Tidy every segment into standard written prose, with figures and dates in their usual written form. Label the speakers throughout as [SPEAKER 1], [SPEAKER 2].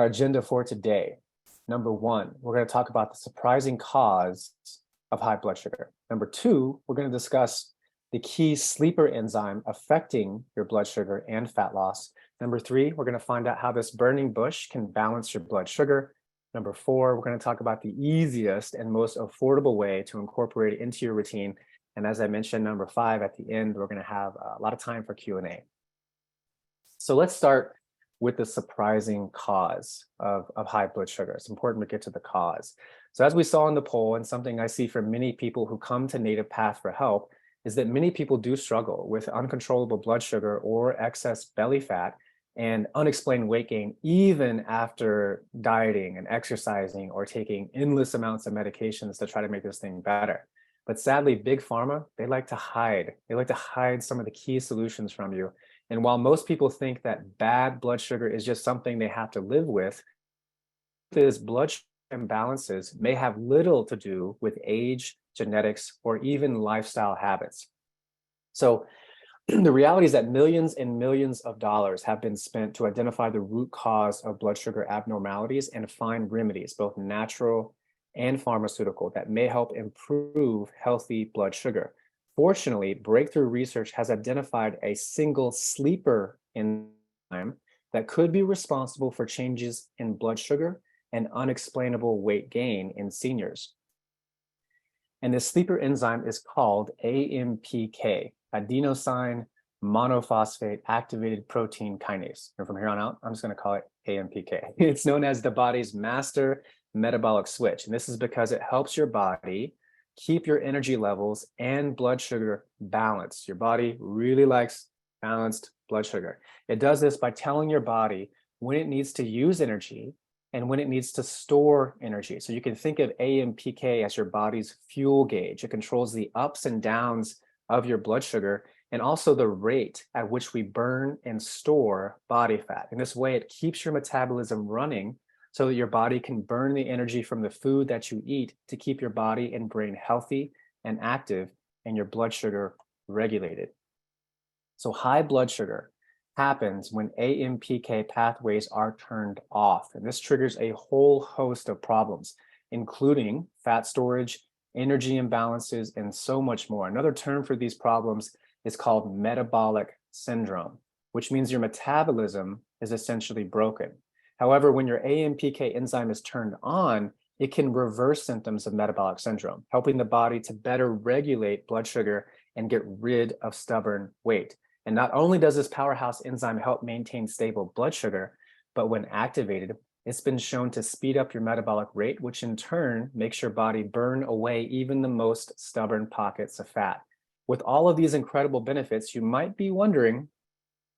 [SPEAKER 1] Our agenda for today. Number one, we're going to talk about the surprising cause of high blood sugar. Number two, we're going to discuss the key sleeper enzyme affecting your blood sugar and fat loss. Number three, we're going to find out how this burning bush can balance your blood sugar. Number four, we're going to talk about the easiest and most affordable way to incorporate it into your routine. And as I mentioned, number five, at the end, we're going to have a lot of time for Q&A. So let's start with the surprising cause of high blood sugar. It's important to get to the cause. So as we saw in the poll, and something I see from many people who come to NativePath for help, is that many people do struggle with uncontrollable blood sugar or excess belly fat and unexplained weight gain, even after dieting and exercising or taking endless amounts of medications to try to make this thing better. But sadly, Big Pharma, they like to hide. They like to hide some of the key solutions from you. And while most people think that bad blood sugar is just something they have to live with, this blood sugar imbalances may have little to do with age, genetics, or even lifestyle habits. So the reality is that millions and millions of dollars have been spent to identify the root cause of blood sugar abnormalities and find remedies, both natural and pharmaceutical, that may help improve healthy blood sugar. Fortunately, breakthrough research has identified a single sleeper enzyme that could be responsible for changes in blood sugar and unexplainable weight gain in seniors. And this sleeper enzyme is called AMPK, adenosine monophosphate activated protein kinase. And from here on out, I'm just going to call it AMPK. It's known as the body's master metabolic switch. And this is because it helps your body keep your energy levels and blood sugar balanced. Your body really likes balanced blood sugar. It does this by telling your body when it needs to use energy and when it needs to store energy. So you can think of AMPK as your body's fuel gauge. It controls the ups and downs of your blood sugar and also the rate at which we burn and store body fat. In this way, it keeps your metabolism running so that your body can burn the energy from the food that you eat to keep your body and brain healthy and active and your blood sugar regulated. So high blood sugar happens when AMPK pathways are turned off. And this triggers a whole host of problems, including fat storage, energy imbalances, and so much more. Another term for these problems is called metabolic syndrome, which means your metabolism is essentially broken. However, when your AMPK enzyme is turned on, it can reverse symptoms of metabolic syndrome, helping the body to better regulate blood sugar and get rid of stubborn weight. And not only does this powerhouse enzyme help maintain stable blood sugar, but when activated, it's been shown to speed up your metabolic rate, which in turn makes your body burn away even the most stubborn pockets of fat. With all of these incredible benefits, you might be wondering,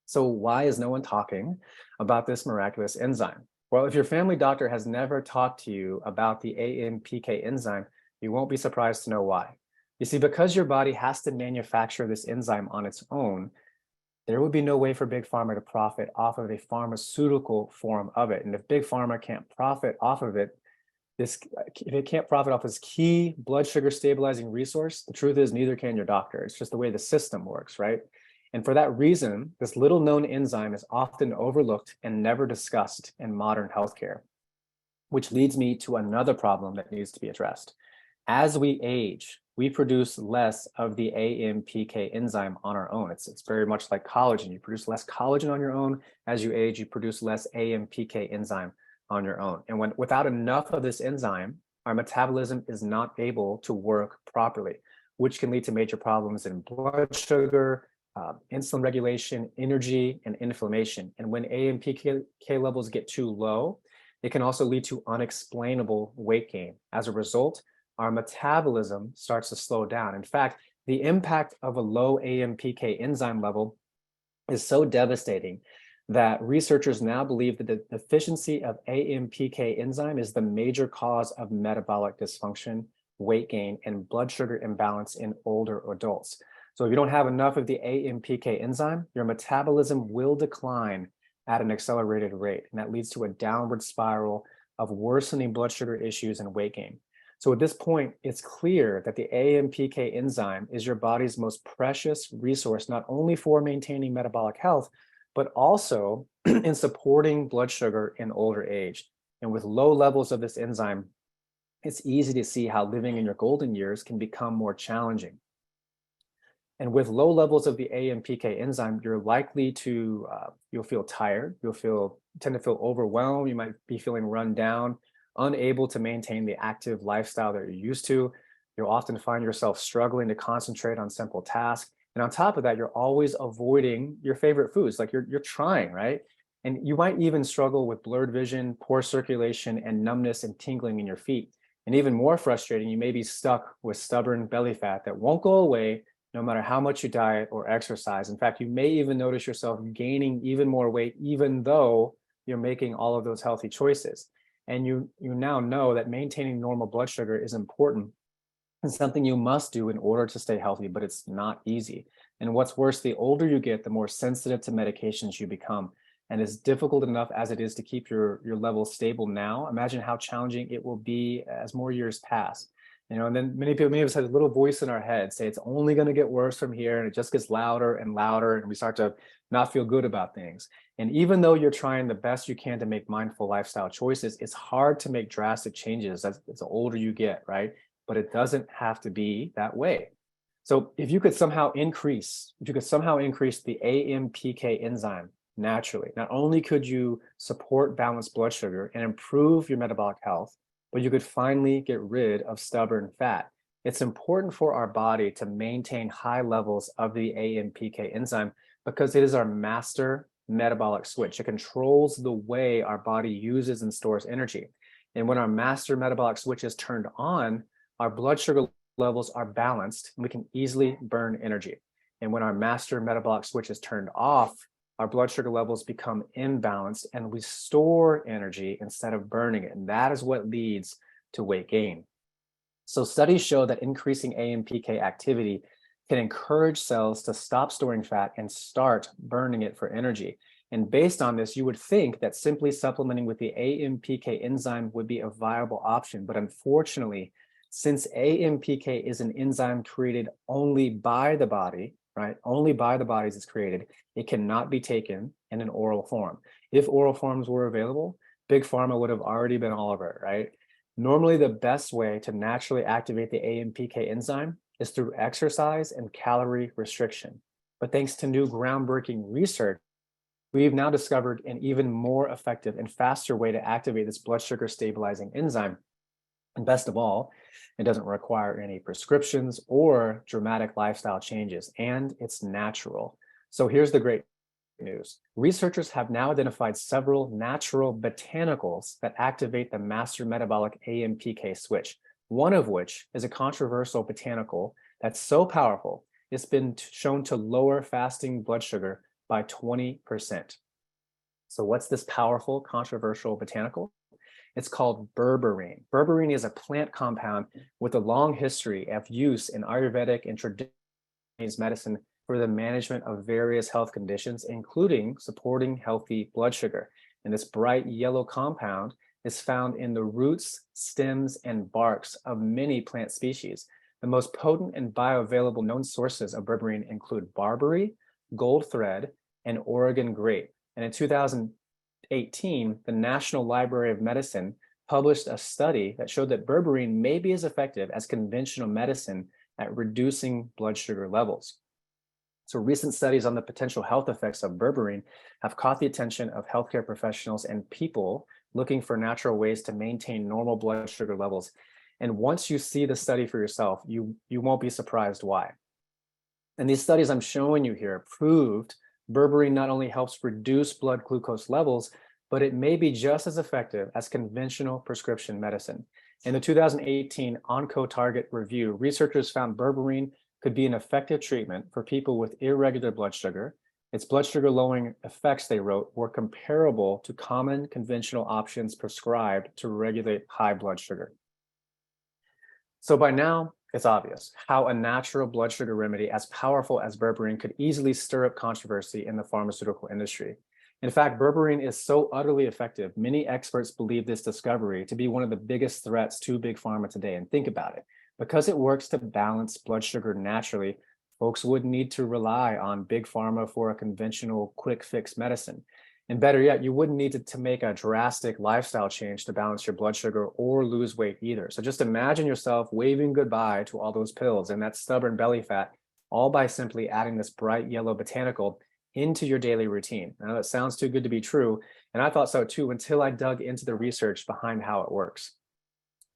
[SPEAKER 1] so why is no one talking about this miraculous enzyme? Well, if your family doctor has never talked to you about the AMPK enzyme, you won't be surprised to know why. You see, because your body has to manufacture this enzyme on its own, there would be no way for Big Pharma to profit off of a pharmaceutical form of it. And if Big Pharma can't profit off of it, if it can't profit off this key blood sugar stabilizing resource, the truth is neither can your doctor. It's just the way the system works, right? And for that reason, this little known enzyme is often overlooked and never discussed in modern healthcare, which leads me to another problem that needs to be addressed. As we age, we produce less of the AMPK enzyme on our own. It's very much like collagen. You produce less collagen on your own. As you age, you produce less AMPK enzyme on your own. And without enough of this enzyme, our metabolism is not able to work properly, which can lead to major problems in blood sugar, insulin regulation, energy, and inflammation. And when AMPK levels get too low, it can also lead to unexplainable weight gain. As a result, our metabolism starts to slow down. In fact, the impact of a low AMPK enzyme level is so devastating that researchers now believe that the deficiency of AMPK enzyme is the major cause of metabolic dysfunction, weight gain, and blood sugar imbalance in older adults. So if you don't have enough of the AMPK enzyme, your metabolism will decline at an accelerated rate, and that leads to a downward spiral of worsening blood sugar issues and weight gain. So at this point, it's clear that the AMPK enzyme is your body's most precious resource, not only for maintaining metabolic health, but also in supporting blood sugar in older age. And with low levels of this enzyme, it's easy to see how living in your golden years can become more challenging. And with low levels of the AMPK enzyme, you're likely to, you'll feel tired, tend to feel overwhelmed, you might be feeling run down, unable to maintain the active lifestyle that you're used to. You'll often find yourself struggling to concentrate on simple tasks. And on top of that, you're always avoiding your favorite foods, like you're trying, right? And you might even struggle with blurred vision, poor circulation, and numbness and tingling in your feet. And even more frustrating, you may be stuck with stubborn belly fat that won't go away no matter how much you diet or exercise. In fact, you may even notice yourself gaining even more weight, even though you're making all of those healthy choices. And you now know that maintaining normal blood sugar is important and something you must do in order to stay healthy, but it's not easy. And what's worse, the older you get, the more sensitive to medications you become. And as difficult enough as it is to keep your levels stable now, imagine how challenging it will be as more years pass. And then many of us have a little voice in our head say it's only going to get worse from here, and it just gets louder and louder, and we start to not feel good about things. And even though you're trying the best you can to make mindful lifestyle choices, it's hard to make drastic changes as the older you get, right? But it doesn't have to be that way. So if you could somehow increase the AMPK enzyme naturally, not only could you support balanced blood sugar and improve your metabolic health, but you could finally get rid of stubborn fat. It's important for our body to maintain high levels of the AMPK enzyme because it is our master metabolic switch. It controls the way our body uses and stores energy. And when our master metabolic switch is turned on, our blood sugar levels are balanced and we can easily burn energy. And when our master metabolic switch is turned off, our blood sugar levels become imbalanced and we store energy instead of burning it. And that is what leads to weight gain. So studies show that increasing AMPK activity can encourage cells to stop storing fat and start burning it for energy. And based on this, you would think that simply supplementing with the AMPK enzyme would be a viable option. But unfortunately, since AMPK is an enzyme created only by the body, right? Only by the bodies it's created. It cannot be taken in an oral form. If oral forms were available, Big Pharma would have already been all over it, right? Normally, the best way to naturally activate the AMPK enzyme is through exercise and calorie restriction. But thanks to new groundbreaking research, we've now discovered an even more effective and faster way to activate this blood sugar stabilizing enzyme. And best of all, it doesn't require any prescriptions or dramatic lifestyle changes, and it's natural. So here's the great news. Researchers have now identified several natural botanicals that activate the master metabolic AMPK switch, one of which is a controversial botanical that's so powerful, it's been shown to lower fasting blood sugar by 20%. So what's this powerful, controversial botanical? It's called berberine. Berberine is a plant compound with a long history of use in Ayurvedic and traditional medicine for the management of various health conditions, including supporting healthy blood sugar. And this bright yellow compound is found in the roots, stems, and barks of many plant species. The most potent and bioavailable known sources of berberine include barberry, gold thread, and Oregon grape. And in 2018, the National Library of Medicine published a study that showed that berberine may be as effective as conventional medicine at reducing blood sugar levels. So recent studies on the potential health effects of berberine have caught the attention of healthcare professionals and people looking for natural ways to maintain normal blood sugar levels. And once you see the study for yourself, you won't be surprised why. And these studies I'm showing you here proved berberine not only helps reduce blood glucose levels, but it may be just as effective as conventional prescription medicine. In the 2018 OncoTarget review, researchers found berberine could be an effective treatment for people with irregular blood sugar. Its blood sugar lowering effects, they wrote, were comparable to common conventional options prescribed to regulate high blood sugar. So by now, it's obvious how a natural blood sugar remedy as powerful as berberine could easily stir up controversy in the pharmaceutical industry. In fact, berberine is so utterly effective, many experts believe this discovery to be one of the biggest threats to Big Pharma today. And think about it. Because it works to balance blood sugar naturally, Folks wouldn't need to rely on big pharma for a conventional quick fix medicine. And better yet, you wouldn't need to make a drastic lifestyle change to balance your blood sugar or lose weight either. So just imagine yourself waving goodbye to all those pills and that stubborn belly fat, all by simply adding this bright yellow botanical into your daily routine. Now, that sounds too good to be true. And I thought so too until I dug into the research behind how it works.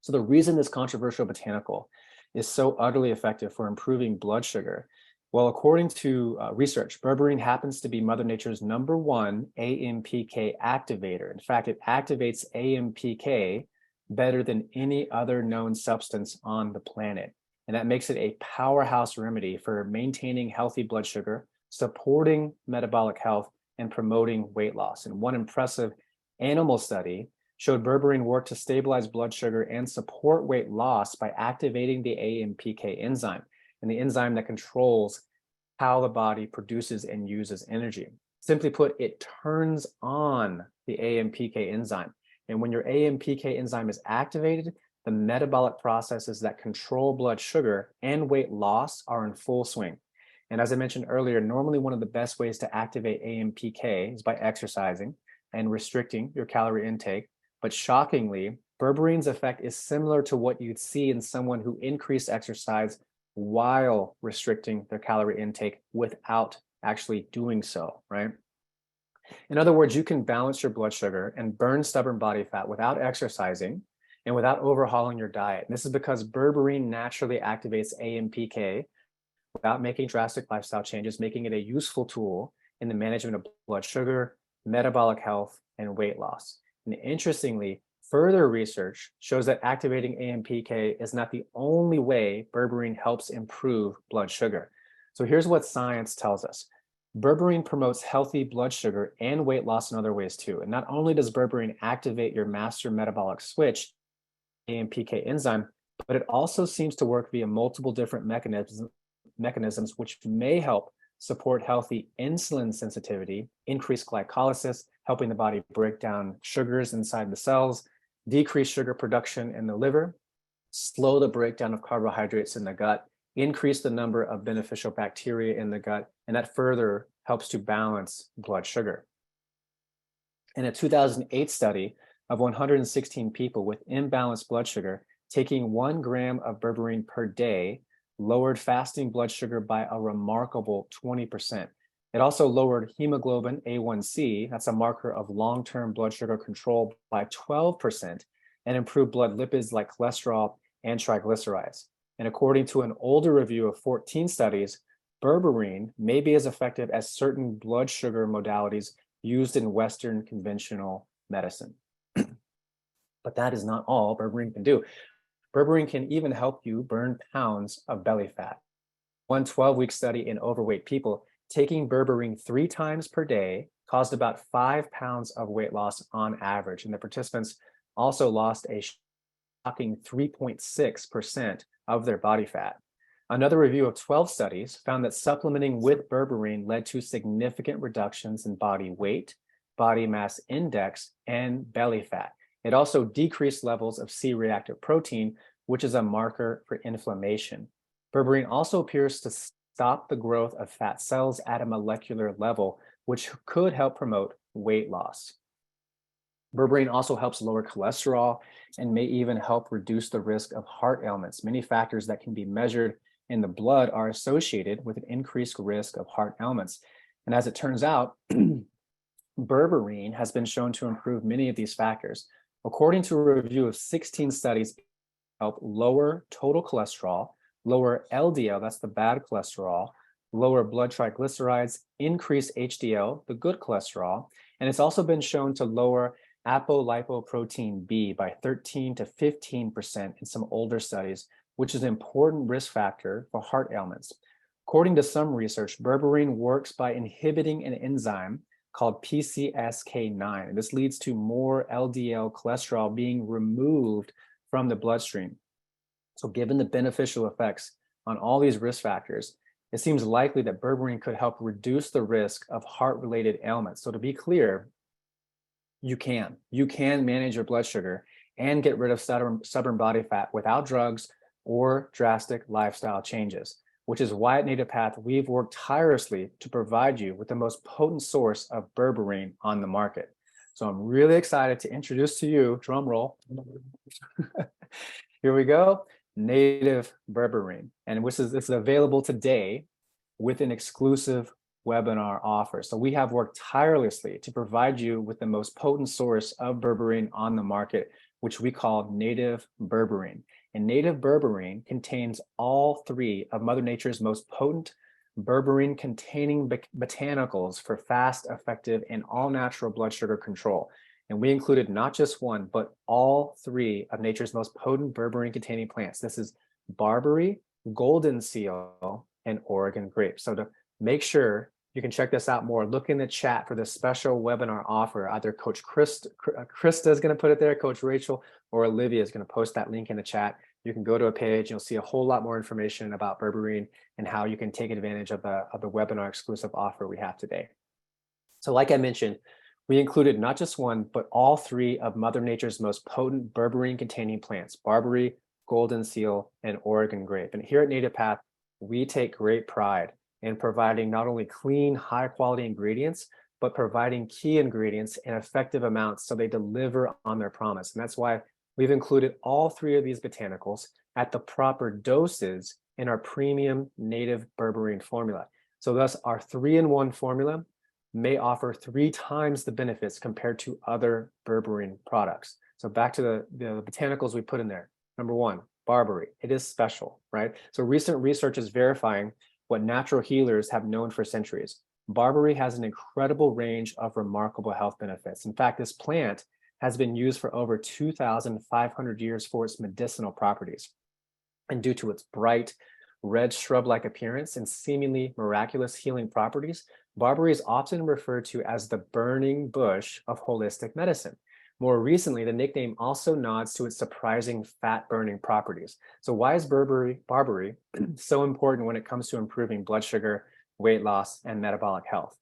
[SPEAKER 1] So the reason this controversial botanical is so utterly effective for improving blood sugar, well, according to research, berberine happens to be Mother Nature's #1 AMPK activator. In fact, it activates AMPK better than any other known substance on the planet. And that makes it a powerhouse remedy for maintaining healthy blood sugar, supporting metabolic health, and promoting weight loss. And one impressive animal study showed berberine worked to stabilize blood sugar and support weight loss by activating the AMPK enzyme, and the enzyme that controls how the body produces and uses energy. Simply put, it turns on the AMPK enzyme. And when your AMPK enzyme is activated, the metabolic processes that control blood sugar and weight loss are in full swing. And as I mentioned earlier, normally one of the best ways to activate AMPK is by exercising and restricting your calorie intake. But shockingly, berberine's effect is similar to what you'd see in someone who increased exercise while restricting their calorie intake without actually doing so, right? In other words, you can balance your blood sugar and burn stubborn body fat without exercising and without overhauling your diet. And this is because berberine naturally activates AMPK without making drastic lifestyle changes, making it a useful tool in the management of blood sugar, metabolic health, and weight loss. And interestingly, further research shows that activating AMPK is not the only way berberine helps improve blood sugar. So here's what science tells us. Berberine promotes healthy blood sugar and weight loss in other ways too. And not only does berberine activate your master metabolic switch, AMPK enzyme, but it also seems to work via multiple different mechanisms which may help support healthy insulin sensitivity, increase glycolysis, helping the body break down sugars inside the cells, decrease sugar production in the liver, slow the breakdown of carbohydrates in the gut, increase the number of beneficial bacteria in the gut, and that further helps to balance blood sugar. In a 2008 study of 116 people with imbalanced blood sugar, taking 1 gram of berberine per day lowered fasting blood sugar by a remarkable 20%. It also lowered hemoglobin A1C, that's a marker of long-term blood sugar control, by 12%, and improved blood lipids like cholesterol and triglycerides. And according to an older review of 14 studies, berberine may be as effective as certain blood sugar modalities used in Western conventional medicine. But that is not all berberine can do. Berberine can even help you burn pounds of belly fat. One 12-week study in overweight people, taking berberine 3 times per day caused about 5 pounds of weight loss on average. And the participants also lost a shocking 3.6% of their body fat. Another review of 12 studies found that supplementing with berberine led to significant reductions in body weight, body mass index, and belly fat. It also decreased levels of C-reactive protein, which is a marker for inflammation. Berberine also appears to stop the growth of fat cells at a molecular level, which could help promote weight loss. Berberine also helps lower cholesterol and may even help reduce the risk of heart ailments. Many factors that can be measured in the blood are associated with an increased risk of heart ailments. And as it turns out, berberine has been shown to improve many of these factors. According to a review of 16 studies, help lower total cholesterol, lower LDL, that's the bad cholesterol, lower blood triglycerides, increase HDL, the good cholesterol, and it's also been shown to lower apolipoprotein B by 13 to 15% in some older studies, which is an important risk factor for heart ailments. According to some research, berberine works by inhibiting an enzyme called PCSK9. And this leads to more LDL cholesterol being removed from the bloodstream. So given the beneficial effects on all these risk factors, it seems likely that berberine could help reduce the risk of heart-related ailments. So to be clear, you can manage your blood sugar and get rid of stubborn body fat without drugs or drastic lifestyle changes. which is why at NativePath, we've worked tirelessly to provide you with the most potent source of berberine on the market. So I'm really excited to introduce to you, drum roll, here we go, Native Berberine, and this is available today with an exclusive webinar offer. So we have worked tirelessly to provide you with the most potent source of berberine on the market, which we call Native Berberine. And Native Berberine contains all three of Mother Nature's most potent berberine-containing botanicals for fast, effective, and all-natural blood sugar control. And we included not just one, but all three of nature's most potent berberine-containing plants. This is barberry, golden seal, and Oregon grape. So to make sure you can check this out more, look in the chat for the special webinar offer. Either Coach Krista is going to put it there, Coach Rachel, or Olivia is going to post that link in the chat. You can go to a page, you'll see a whole lot more information about berberine and how you can take advantage of the webinar exclusive offer we have today. So like I mentioned, we included not just one, but all three of Mother Nature's most potent berberine-containing plants, barberry, golden seal, and Oregon grape. And here at NativePath, we take great pride in providing not only clean, high-quality ingredients, but providing key ingredients in effective amounts so they deliver on their promise. And that's why we've included all three of these botanicals at the proper doses in our premium Native Berberine formula. So thus, our 3-in-1 formula may offer 3 times the benefits compared to other berberine products. So back to the botanicals we put in there. Number 1, barberry. It is special, right? So recent research is verifying what natural healers have known for centuries. Barberry has an incredible range of remarkable health benefits. In fact, this plant has been used for over 2,500 years for its medicinal properties. And due to its bright, red shrub-like appearance and seemingly miraculous healing properties, barberry is often referred to as the burning bush of holistic medicine. More recently, the nickname also nods to its surprising fat-burning properties. So why is barberry so important when it comes to improving blood sugar, weight loss, and metabolic health?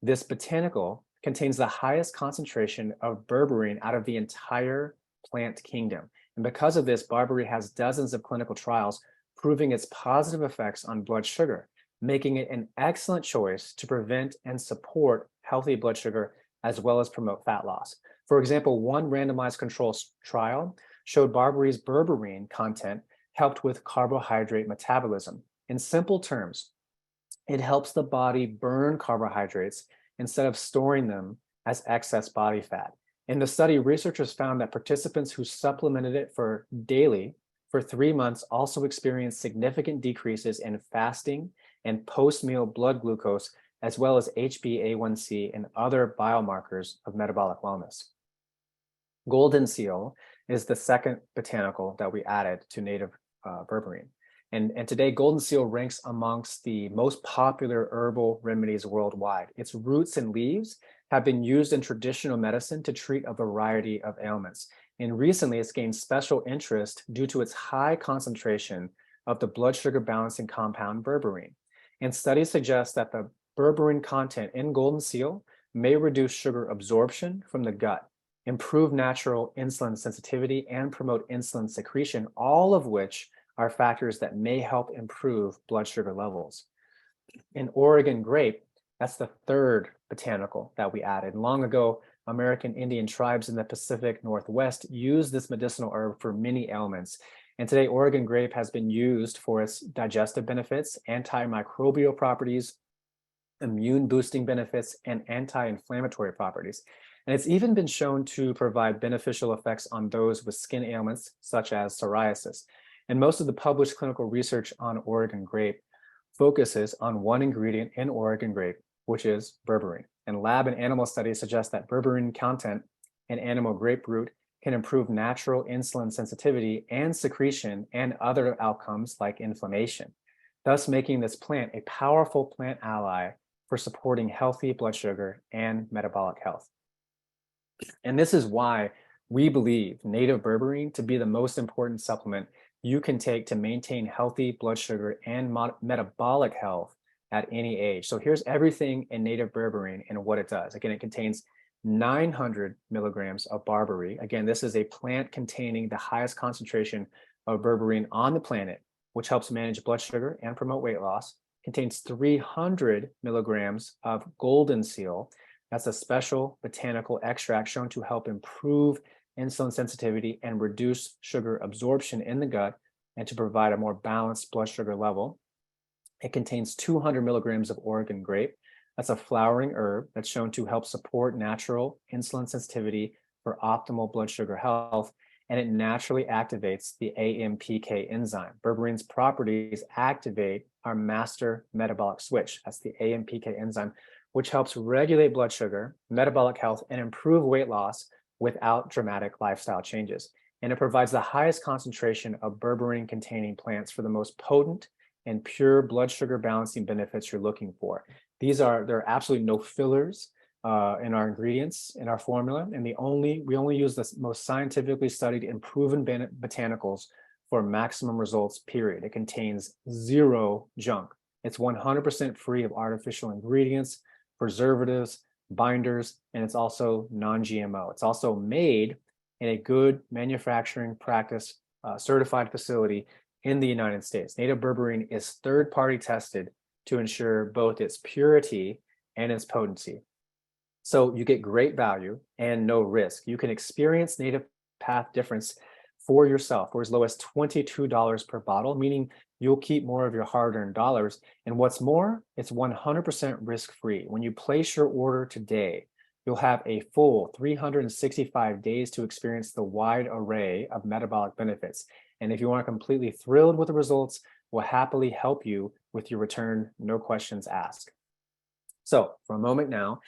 [SPEAKER 1] This botanical contains the highest concentration of berberine out of the entire plant kingdom. And because of this, barberry has dozens of clinical trials proving its positive effects on blood sugar, making it an excellent choice to prevent and support healthy blood sugar as well as promote fat loss. For example, one randomized control trial showed barberry's berberine content helped with carbohydrate metabolism. In simple terms, it helps the body burn carbohydrates instead of storing them as excess body fat. In the study, researchers found that participants who supplemented it daily for 3 months also experienced significant decreases in fasting and post-meal blood glucose, as well as HbA1c and other biomarkers of metabolic wellness. Golden seal is the second botanical that we added to Native Berberine. And today, golden seal ranks amongst the most popular herbal remedies worldwide. Its roots and leaves have been used in traditional medicine to treat a variety of ailments. And recently, it's gained special interest due to its high concentration of the blood sugar balancing compound berberine. And studies suggest that the berberine content in golden seal may reduce sugar absorption from the gut, improve natural insulin sensitivity, and promote insulin secretion, all of which are factors that may help improve blood sugar levels. In Oregon grape, that's the third botanical that we added. Long ago, American Indian tribes in the Pacific Northwest used this medicinal herb for many ailments. And today, Oregon grape has been used for its digestive benefits, antimicrobial properties, immune boosting benefits, and anti-inflammatory properties. And it's even been shown to provide beneficial effects on those with skin ailments, such as psoriasis. And most of the published clinical research on Oregon grape focuses on one ingredient in Oregon grape, which is berberine. And lab and animal studies suggest that berberine content in animal grape root can improve natural insulin sensitivity and secretion and other outcomes like inflammation, thus making this plant a powerful plant ally for supporting healthy blood sugar and metabolic health. And this is why we believe Native Berberine to be the most important supplement you can take to maintain healthy blood sugar and metabolic health at any age. So here's everything in Native Berberine and what it does. Again, it contains 900 milligrams of barberry. Again, this is a plant containing the highest concentration of berberine on the planet, which helps manage blood sugar and promote weight loss. Contains 300 milligrams of golden seal. That's a special botanical extract shown to help improve insulin sensitivity and reduce sugar absorption in the gut and to provide a more balanced blood sugar level. It contains 200 milligrams of Oregon grape. That's a flowering herb that's shown to help support natural insulin sensitivity for optimal blood sugar health, and it naturally activates the AMPK enzyme. Berberine's properties activate our master metabolic switch. That's the AMPK enzyme, which helps regulate blood sugar, metabolic health, and improve weight loss without dramatic lifestyle changes. And it provides the highest concentration of berberine-containing plants for the most potent and pure blood sugar balancing benefits you're looking for. There are absolutely no fillers in our ingredients, in our formula, and we only use the most scientifically studied and proven botanicals for maximum results, period. It contains zero junk. It's 100% free of artificial ingredients, preservatives, binders, and it's also non-GMO. It's also made in a good manufacturing practice certified facility in the United States. Native Berberine is third-party tested to ensure both its purity and its potency. So you get great value and no risk. You can experience NativePath difference for yourself for as low as $22 per bottle, meaning you'll keep more of your hard-earned dollars. And what's more, it's 100% risk-free. When you place your order today, you'll have a full 365 days to experience the wide array of metabolic benefits. And if you aren't completely thrilled with the results, we'll happily help you with your return, no questions asked. So for a moment now,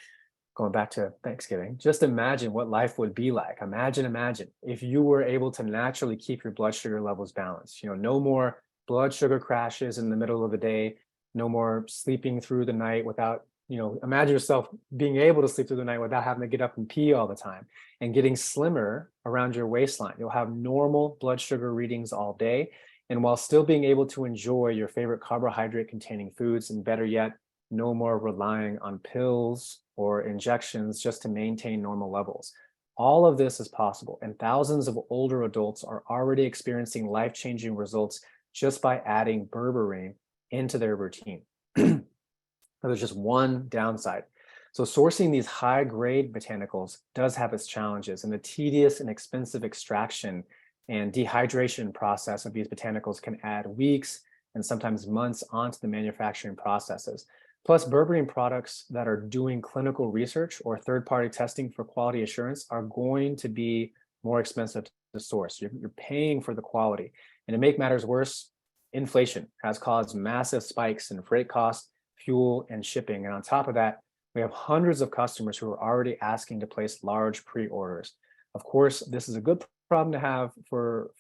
[SPEAKER 1] going back to Thanksgiving, just imagine what life would be like. Imagine if you were able to naturally keep your blood sugar levels balanced. No more blood sugar crashes in the middle of the day, no more sleeping through the night without, imagine yourself being able to sleep through the night without having to get up and pee all the time and getting slimmer around your waistline. You'll have normal blood sugar readings all day, and while still being able to enjoy your favorite carbohydrate containing foods, and better yet, no more relying on pills or injections just to maintain normal levels. All of this is possible, and thousands of older adults are already experiencing life-changing results just by adding berberine into their routine. There's just one downside. So sourcing these high-grade botanicals does have its challenges, and the tedious and expensive extraction and dehydration process of these botanicals can add weeks and sometimes months onto the manufacturing processes. Plus, berberine products that are doing clinical research or third-party testing for quality assurance are going to be more expensive to source. You're paying for the quality. And to make matters worse, inflation has caused massive spikes in freight costs, fuel, and shipping. And on top of that, we have hundreds of customers who are already asking to place large pre-orders. Of course, this is a good problem to have for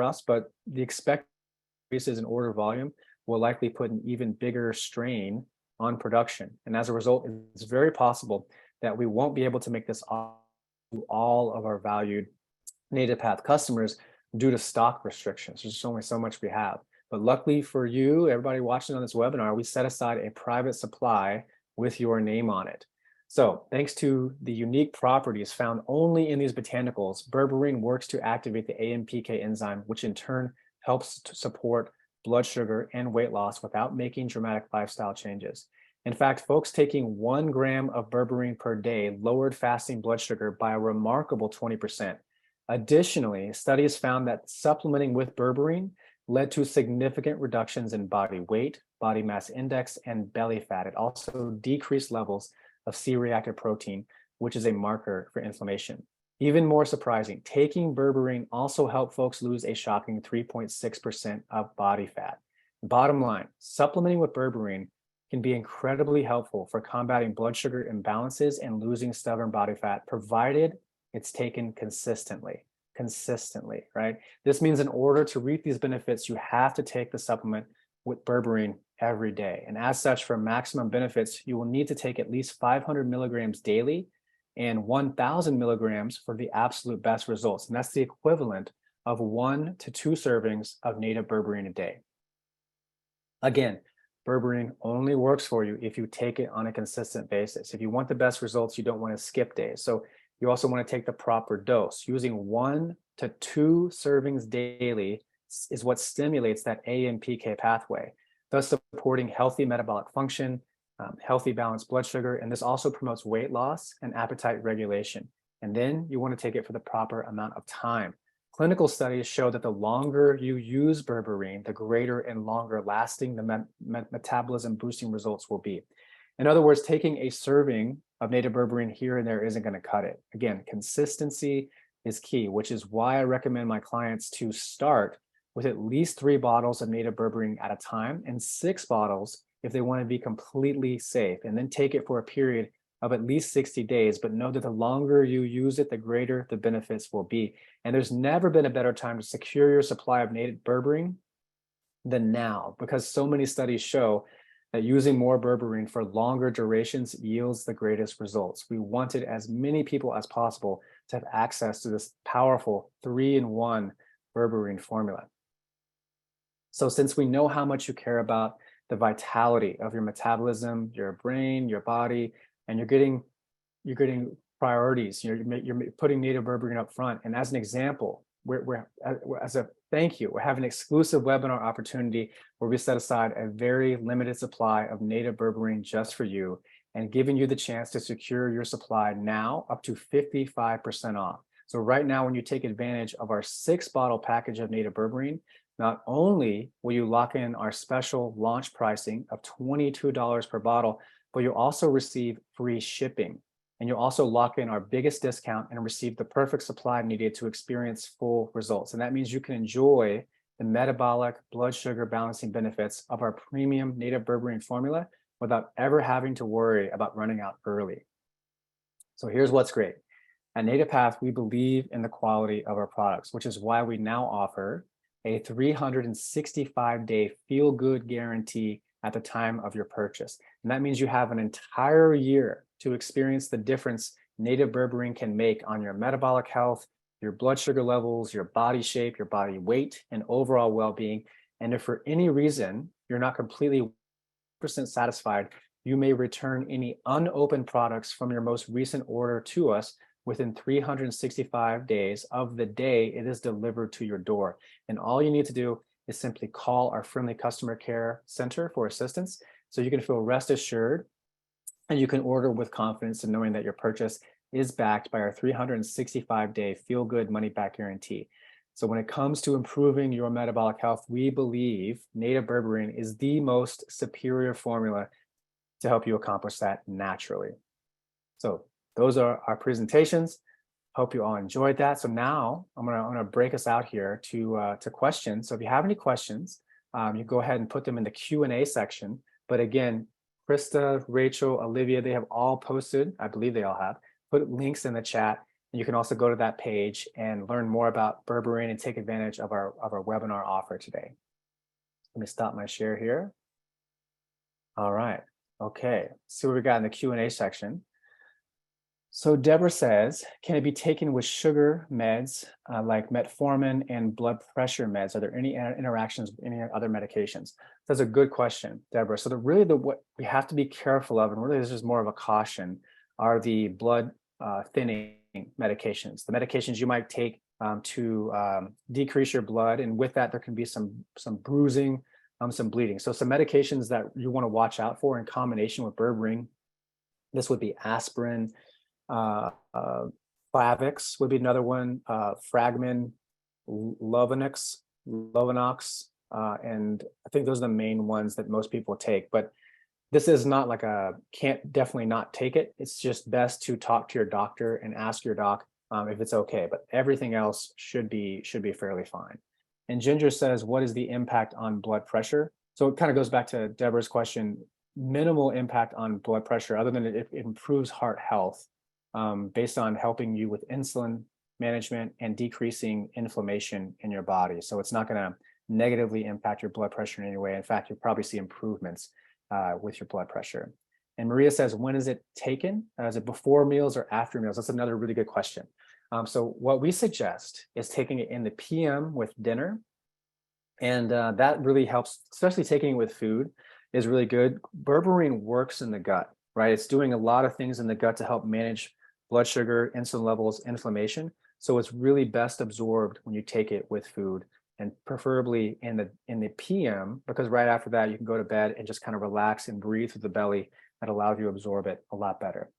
[SPEAKER 1] us, but the expected increases in order volume will likely put an even bigger strain on production. And as a result, it's very possible that we won't be able to make this to all of our valued NativePath customers due to stock restrictions. There's just only so much we have. But luckily for you, everybody watching on this webinar, we set aside a private supply with your name on it. So thanks to the unique properties found only in these botanicals, berberine works to activate the AMPK enzyme, which in turn helps to support blood sugar and weight loss without making dramatic lifestyle changes. In fact, folks taking 1 gram of berberine per day lowered fasting blood sugar by a remarkable 20%. Additionally, studies found that supplementing with berberine led to significant reductions in body weight, body mass index, and belly fat. It also decreased levels of C-reactive protein, which is a marker for inflammation. Even more surprising, taking berberine also helped folks lose a shocking 3.6% of body fat. Bottom line, supplementing with berberine can be incredibly helpful for combating blood sugar imbalances and losing stubborn body fat, provided it's taken consistently, right? This means in order to reap these benefits, you have to take the supplement with berberine every day. And as such, for maximum benefits, you will need to take at least 500 milligrams daily and 1,000 milligrams for the absolute best results. And that's the equivalent of 1 to 2 servings of native berberine a day. Again, berberine only works for you if you take it on a consistent basis. If you want the best results, you don't want to skip days. So you also want to take the proper dose. Using 1 to 2 servings daily is what stimulates that AMPK pathway, thus supporting healthy metabolic function, healthy balanced blood sugar, and this also promotes weight loss and appetite regulation. And then you want to take it for the proper amount of time. Clinical studies show that the longer you use berberine, the greater and longer lasting the metabolism boosting results will be. In other words, taking a serving of native berberine here and there isn't going to cut it. Again, consistency is key, which is why I recommend my clients to start with at least 3 bottles of native berberine at a time and 6 bottles if they want to be completely safe, and then take it for a period of at least 60 days. But know that the longer you use it, the greater the benefits will be. And there's never been a better time to secure your supply of native berberine than now, because so many studies show that using more berberine for longer durations yields the greatest results. We wanted as many people as possible to have access to this powerful 3-in-1 berberine formula. So since we know how much you care about the vitality of your metabolism, your brain, your body, and you're getting priorities, you're putting native berberine up front. And as an example, we're as a thank you, we're having an exclusive webinar opportunity where we set aside a very limited supply of native berberine just for you, and giving you the chance to secure your supply now up to 55% off. So right now, when you take advantage of our 6-bottle package of native berberine, not only will you lock in our special launch pricing of $22 per bottle, but you'll also receive free shipping. And you'll also lock in our biggest discount and receive the perfect supply needed to experience full results. And that means you can enjoy the metabolic blood sugar balancing benefits of our premium native berberine formula without ever having to worry about running out early. So here's what's great. At NativePath, we believe in the quality of our products, which is why we now offer a 365-day feel-good guarantee at the time of your purchase. And that means you have an entire year to experience the difference native berberine can make on your metabolic health, your blood sugar levels, your body shape, your body weight, and overall well-being. And if for any reason you're not completely satisfied, you may return any unopened products from your most recent order to us within 365 days of the day it is delivered to your door. And all you need to do is simply call our friendly customer care center for assistance, so you can feel rest assured and you can order with confidence in knowing that your purchase is backed by our 365-day feel-good money-back guarantee. So when it comes to improving your metabolic health, we believe native berberine is the most superior formula to help you accomplish that naturally. So those are our presentations. Hope you all enjoyed that. So now I'm gonna break us out here to questions. So if you have any questions, you go ahead and put them in the Q&A section. But again, Krista, Rachel, Olivia, they have all posted, I believe they all have, put links in the chat. And you can also go to that page and learn more about berberine and take advantage of our webinar offer today. Let me stop my share here. All right, okay, see what we got in the Q&A section. So Deborah says, can it be taken with sugar meds like metformin and blood pressure meds? Are there any interactions with any other medications? That's a good question, Deborah. So what we have to be careful of, and really this is more of a caution, are the blood thinning medications. The medications you might take to decrease your blood, and with that there can be some bruising, some bleeding. So some medications that you want to watch out for in combination with berberine, this would be aspirin, Plavix would be another one, Fragmin, Lovenox, and I think those are the main ones that most people take. But this is not like can't definitely not take it. It's just best to talk to your doctor and ask your doc if it's okay. But everything else should be fairly fine. And Ginger says, what is the impact on blood pressure? So it kind of goes back to Deborah's question, minimal impact on blood pressure, other than it improves heart health. Based on helping you with insulin management and decreasing inflammation in your body. So it's not going to negatively impact your blood pressure in any way. In fact, you'll probably see improvements with your blood pressure. And Maria says, when is it taken? Is it before meals or after meals? That's another really good question. So what we suggest is taking it in the PM with dinner. And that really helps, especially taking it with food is really good. Berberine works in the gut, right? It's doing a lot of things in the gut to help manage blood sugar, insulin levels, inflammation. So it's really best absorbed when you take it with food. and preferably in the PM, because right after that you can go to bed and just kind of relax and breathe through the belly. That allows you to absorb it a lot better.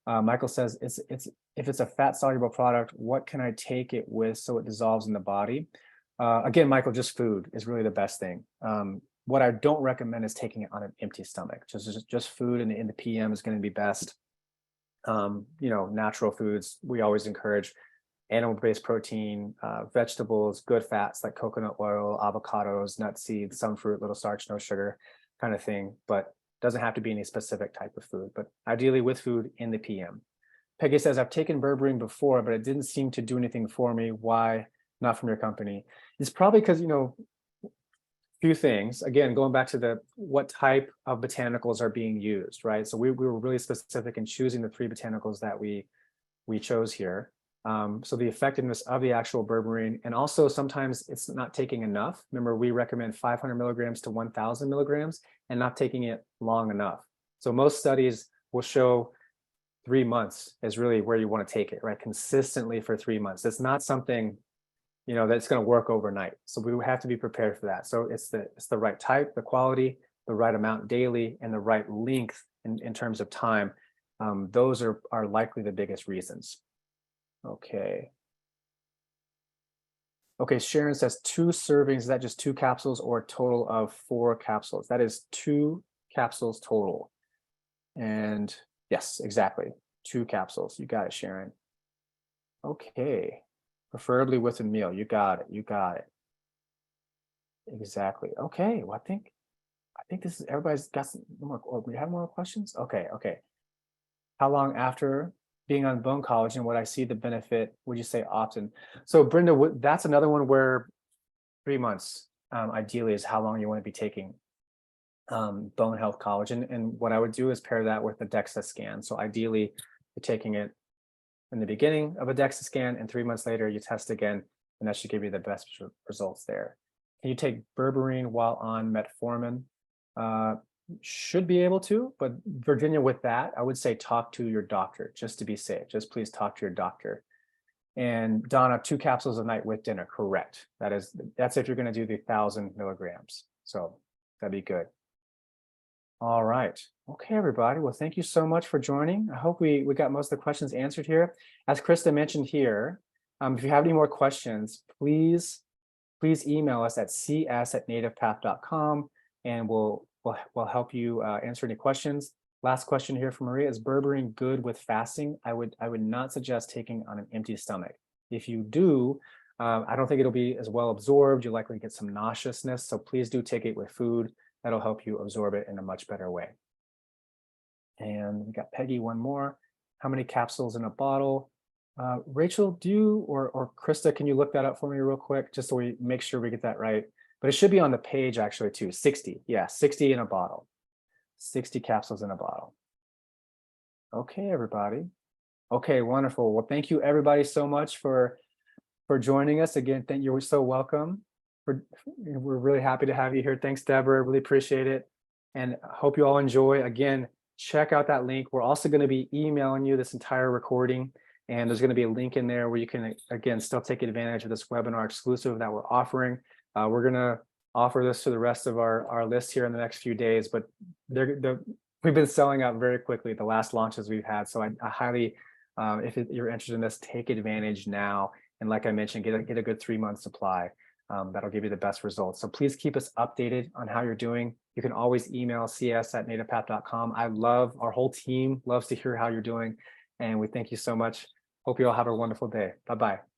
[SPEAKER 1] Michael says, if it's a fat soluble product, what can I take it with so it dissolves in the body? Again, Michael, just food is really the best thing. What I don't recommend is taking it on an empty stomach. Just food in the PM is going to be best. Natural foods, we always encourage animal-based protein, vegetables, good fats like coconut oil, avocados, nut seeds, some fruit, little starch, no sugar kind of thing, but doesn't have to be any specific type of food, but ideally with food in the PM. Peggy says, I've taken berberine before, but it didn't seem to do anything for me. Why not from your company? It's probably because, few things. Again, going back to what type of botanicals are being used, right? So we were really specific in choosing the 3 botanicals that we chose here. So the effectiveness of the actual berberine, and also sometimes it's not taking enough. Remember, we recommend 500 milligrams to 1,000 milligrams and not taking it long enough. So most studies will show 3 months is really where you want to take it, right? Consistently for 3 months. It's not something that's going to work overnight. So we have to be prepared for that. So it's the right type, the quality, the right amount daily, and the right length in terms of time. Those are likely the biggest reasons. Okay. Okay, Sharon says 2 servings. Is that just 2 capsules or a total of 4 capsules? That is 2 capsules total. And yes, exactly. 2 capsules. You got it, Sharon. Okay. Preferably with a meal. You got it. You got it. Exactly. Okay. Well, I think this is everybody's got some more. Or we have more questions. Okay. Okay. How long after being on bone collagen would I see the benefit? Would you say often? So Brenda, that's another one where 3 months ideally is how long you want to be taking bone health collagen. And what I would do is pair that with the DEXA scan. So ideally, you're taking it in the beginning of a DEXA scan, and 3 months later you test again, and that should give you the best results there. Can you take berberine while on metformin? Should be able to, but Virginia, with that, I would say talk to your doctor just to be safe. Just please talk to your doctor. And Donna, 2 capsules a night with dinner, correct. That's if you're going to do the 1,000 milligrams. So that'd be good. All right. Okay, everybody. Well, thank you so much for joining. I hope we got most of the questions answered here. As Krista mentioned here, if you have any more questions, please email us at cs@nativepath.com, and we'll help you answer any questions. Last question here from Maria: is berberine good with fasting? I would not suggest taking on an empty stomach. If you do, I don't think it'll be as well absorbed. You'll likely get some nauseousness. So please do take it with food. That'll help you absorb it in a much better way. And we got Peggy, one more. How many capsules in a bottle? Rachel, or Krista, can you look that up for me real quick, just so we make sure we get that right? But it should be on the page actually too. 60, yeah, 60 in a bottle. 60 capsules in a bottle. Okay, everybody. Okay, wonderful. Well, thank you everybody so much for joining us. Again, you're so welcome. We're really happy to have you here. Thanks, Deborah. Really appreciate it. And hope you all enjoy. Again, check out that link. We're also going to be emailing you this entire recording. And there's going to be a link in there where you can, again, still take advantage of this webinar exclusive that we're offering. We're going to offer this to the rest of our list here in the next few days, but we've been selling out very quickly, the last launches we've had. So I highly, if you're interested in this, take advantage now. And like I mentioned, get a good 3-month supply. That'll give you the best results. So please keep us updated on how you're doing. You can always email cs@nativepath.com. Our whole team loves to hear how you're doing. And we thank you so much. Hope you all have a wonderful day. Bye-bye.